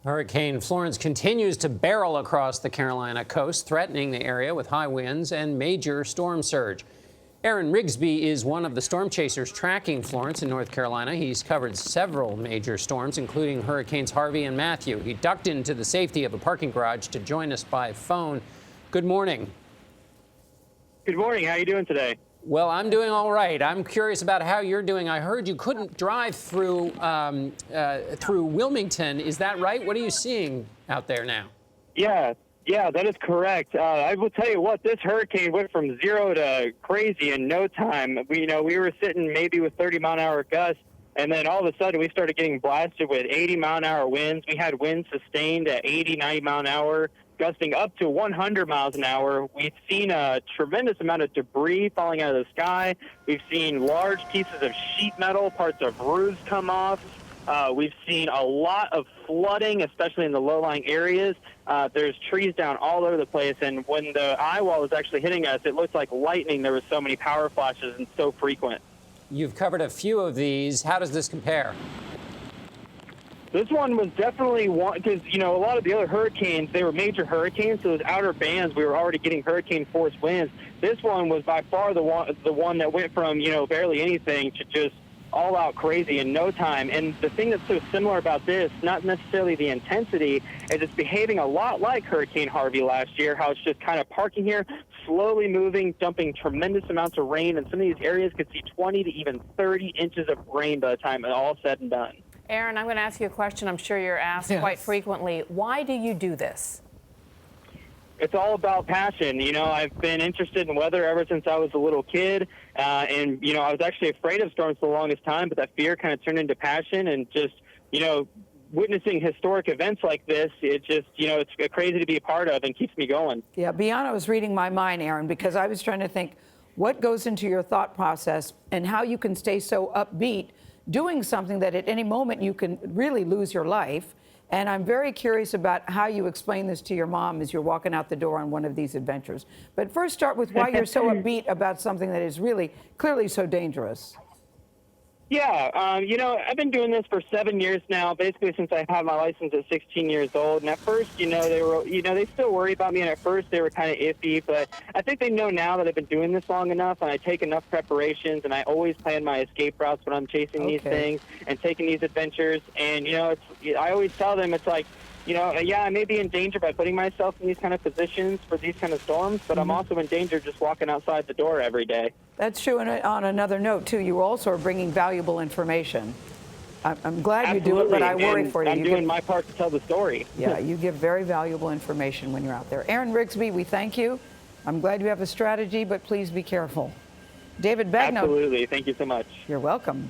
Hurricane Florence continues to barrel across the Carolina coast, threatening the area with high winds and major storm surge. Aaron Rigsby is one of the storm chasers tracking Florence in North Carolina. He's covered several major storms, including Hurricanes Harvey and Matthew. He ducked into the safety of a parking garage to join us by phone. Good morning. Good morning. How are you doing today? Well, I'm doing all right. I'm curious about how you're doing. I heard you couldn't drive through Wilmington. Is that right? What are you seeing out there now? Yeah, that is correct. I will tell you what, this hurricane went from zero to crazy in no time. We were sitting maybe with 30-mile-an-hour gusts, and then all of a sudden we started getting blasted with 80-mile-an-hour winds. We had winds sustained at 80, 90-mile-an-hour, gusting up to 100 miles an hour. We've seen a tremendous amount of debris falling out of the sky. We've seen large pieces of sheet metal, parts of roofs come off. We've seen a lot of flooding, especially in the low-lying areas. There's trees down all over the place, and when the eye wall was actually hitting us, it looked like lightning. There were so many power flashes and so frequent. You've covered a few of these. How does this compare? This one was definitely one, because, a lot of the other hurricanes, they were major hurricanes, so those outer bands, we were already getting hurricane force winds. This one was by far the one that went from, barely anything to just all out crazy in no time. And the thing that's so similar about this, not necessarily the intensity, is it's behaving a lot like Hurricane Harvey last year, how it's just kind of parking here, slowly moving, dumping tremendous amounts of rain, and some of these areas could see 20 to even 30 inches of rain by the time it's all said and done. Aaron, I'm going to ask you a question I'm sure you're asked quite frequently. Why do you do this? It's all about passion. I've been interested in weather ever since I was a little kid. And I was actually afraid of storms for the longest time, but that fear kind of turned into passion. And just, witnessing historic events like this, it just, it's crazy to be a part of and keeps me going. Yeah, Bianna was reading my mind, Aaron, because I was trying to think what goes into your thought process and how you can stay so upbeat doing something that at any moment you can really lose your life. And I'm very curious about how you explain this to your mom as you're walking out the door on one of these adventures. But first, start with why you're so upbeat about something that is really clearly so dangerous. Yeah, I've been doing this for 7 years now, basically since I had my license at 16 years old. And at first, they still worry about me. And at first, they were kind of iffy. But I think they know now that I've been doing this long enough, and I take enough preparations, and I always plan my escape routes when I'm chasing these things and taking these adventures. And, I always tell them it's like, I may be in danger by putting myself in these kind of positions for these kind of storms, but I'm also in danger just walking outside the door every day. That's true. And on another note, too, you also are bringing valuable information. I'm glad you do it, but I worry for you. I'm doing my part to tell the story. Yeah, you give very valuable information when you're out there. Aaron Rigsby, we thank you. I'm glad you have a strategy, but please be careful. David Bagno. Absolutely. Thank you so much. You're welcome.